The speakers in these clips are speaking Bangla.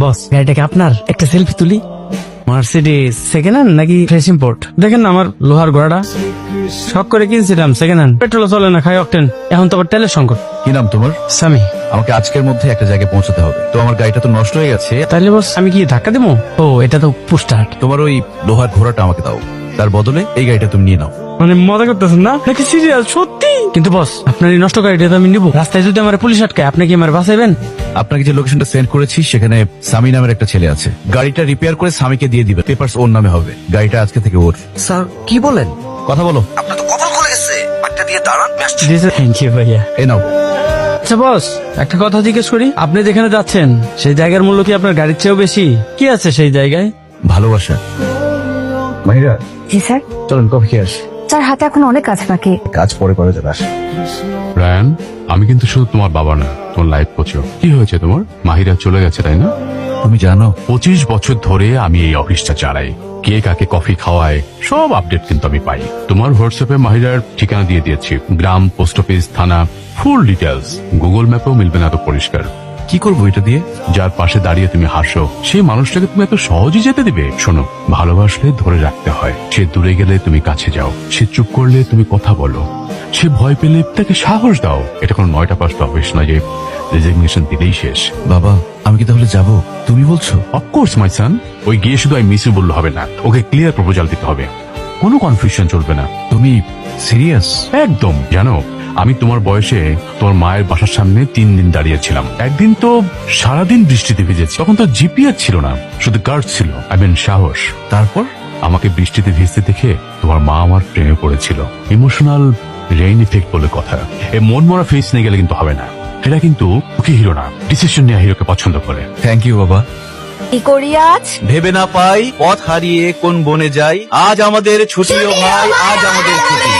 বস গাড়িটাকে আপনার একটা সেলফি তুলি। মার্সিডিজ সেকেন্ড হ্যান্ড নাকি ফ্রেশ ইম্পোর্ট? দেখেন না আমার লোহার ঘোড়াটা শখ করে কিনছিলাম সেকেন্ড হ্যান্ড। পেট্রোল চলে না, খাই অকটেন। এখন তো আবার তেলের সংকট। কি নাম তোমার? স্বামী। আমাকে আজকের মধ্যে একটা জায়গায় পৌঁছাতে হবে। তো আমার গাড়িটা তো নষ্ট হয়ে গেছে। তাইলে বস আমি কি ধাক্কা দেবো? ও এটা তো পুস্টার্ট। তোমার ওই লোহার ঘোড়াটা আমাকে দাও, তার বদলে এই গাড়িটা তুমি নিয়ে নাও। মানে মজা করতেছেন না নাকি সিরিয়াস সত্যি? কিন্তু বস আপনার এই নষ্ট গাড়িটা তো আমি নিবো। রাস্তায় যদি আমার পুলিশ আটকায় আপনি কি আমার বাঁচাইবেন? আপনাকে যে লোকেশনটা সেন্ড করেছি সেখানে সামি নামের একটা ছেলে আছে। গাড়িটা রিপেয়ার করে সামিকে দিয়ে দিবে। পেপারস ওর নামে হবে। গাড়িটা আজকে থেকে ওর। স্যার কি বলেন? কথা বলো। আপনার তো কপাল খুলে গেছে। একটা দিয়ে দাঁড়ান। থ্যাংক ইউ ভাইয়া। এই নাও। আচ্ছা বস একটা কথা জিজ্ঞেস করি, আপনি যেখানে যাচ্ছেন সেই জায়গার মূল্য কি আপনার গাড়ির চেয়েও বেশি? কি আছে সেই জায়গায়? ভালোবাসা। মাহিরা জি স্যার। চলুন কফি খেয়ে আসি। স্যার হাতে এখন অনেক কাজ বাকি। কাজ পরে করা যাবে। আসি। রায়ান, আমি কিন্তু শুধু তোমার বাবা না, তোমার লাইফ কোচও। কি হয়েছে তোমার? মাহিরা চলে গেছে তাই না? তুমি জানো 25 বছর ধরে আমি এই অফিসটা চালাই। কে কাকে কফি খাওয়ায় সব আপডেট কিন্তু আমি পাই। তোমার হোয়াটসঅ্যাপে মাহিরার ঠিকানা দিয়ে দিয়েছি, গ্রাম, পোস্ট অফিস, থানা, ফুল ডিটেলস। গুগল ম্যাপেও মিলবে না এত পরিষ্কার। কি করবো এটা দিয়ে? যার পাশে দাঁড়িয়ে তুমি হাসো সেই মানুষটাকে তুমি এত সহজে যেতে দিবে? শোনো, ভালোবাসলে ধরে রাখতে হয়। সে দূরে গেলে তুমি কাছে যাও, সে চুপ করলে তুমি কথা বলো, সে ভয় পেলে তাকে সাহস দাও। এটা কোনো 9টা 5টা অফিস নয় যে রেজিগনেশন দিলেই শেষ। বাবা আমি কি তাহলে যাব? তুমি বলছো? অফকোর্স মাই সান। ওই গিয়ে শুধু আই মিস ইউ বললে হবে না, ওকে ক্লিয়ার প্রপোজাল দিতে হবে। কোনো কনফিউশন চলবে না। তুমি সিরিয়াস? একদম। জানো, আমি তোমার বয়সে তোমার মায়ের বাসার সামনে 3 দিন দাঁড়িয়েছিলাম। একদিন তো সারাদিন বৃষ্টিতে ভিজেছি। তখন তো জিপিএস ছিল না, শুধু গার্ড ছিল। সাহস। তারপর? আমাকে বৃষ্টিতে ভিজতে দেখে তোমার মা আমার প্রেমে পড়েছিল। ইমোশনাল রেইন ইফেক্ট বলে কথা। এই মন মরা ফেস নিয়ে গেলে কিন্তু হবে না। এটা কিন্তু ওকে হিরো না, ডিসিশন নেওয়া হিরোকে পছন্দ করে। থ্যাংক ইউ বাবা। কি করি আজ? ভেবে না পাই পথ হারিয়ে কোন বনে যাই। আজ আমাদের ছুটি ও ভাই, আজ আমাদের ছুটি।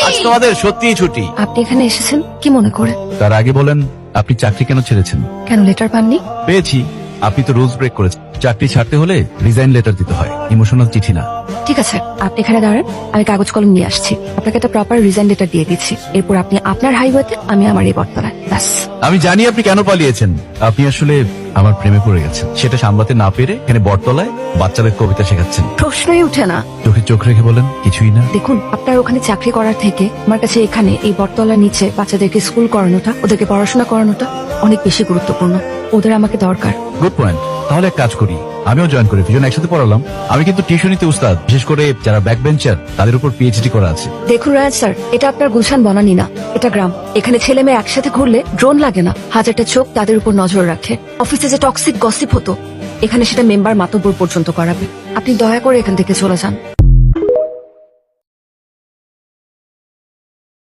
আজ তোমাদের সত্যিই ছুটি। আপনি এখানে এসেছেন কি মনে করে? তার আগে বলেন আপনি চাকরি কেন ছেড়েছেন? কেন লেটার পাননি? পেয়েছি। আপনি তো রুলস ব্রেক করেছেন। চাকরি ছাড়তে হলে রিজাইন লেটার দিতে হয়, ইমোশনাল চিঠি না। ঠিক আছে আপনি এখানে দাঁড়ান, আমি কাগজ কলম নিয়ে আসছি। আপনাকে একটা প্রপার রিজাইন লেটার দিয়ে দিচ্ছি। এরপর আপনি আপনার হাইওয়েতে, আমি আমার এই বটতলায়। ব্যাস। আমি জানি আপনি কেন পালিয়েছেন। আপনি আসলে আমার প্রেমে পড়ে গেছেন। সেটা সামলাতে না পেরে এখানে বটতলায় বাচ্চাদের কবিতা শেখাচ্ছেন। প্রশ্নই উঠে না। চোখে চোখ রেখে বলেন কিছুই না। দেখুন আপনার ওখানে চাকরি করার থেকে আমার কাছে এখানে এই বটতলার নিচে বাচ্চাদেরকে স্কুল করানোটা, ওদেরকে পড়াশোনা করানোটা অনেক বেশি গুরুত্বপূর্ণ। ওদের আমাকে দরকার। Good point. তাহলে এক কাজ করি, আমিও জয়েন করি, দুজন একসাথে পড়ালাম। আমি কিন্তু টিউশনিতে উস্তাদ, বিশেষ করে যারা ব্যাক বেঞ্চার তাদের উপর পিএইচডি করা আছে। দেখুন রাজ স্যার, এটা আপনার গুলশান বনানি না, এটা গ্রাম। এখানে ছেলে মেয়ে একসাথে ঘুরলে ড্রোন লাগে না, হাজারটা চোখ তাদের উপর নজর রাখে। অফিসে যে টক্সিক গসিপ হতো এখানে সেটা মেম্বার মাতব্বর পর্যন্ত করাবে। আপনি দয়া করে এখান থেকে চলে যান।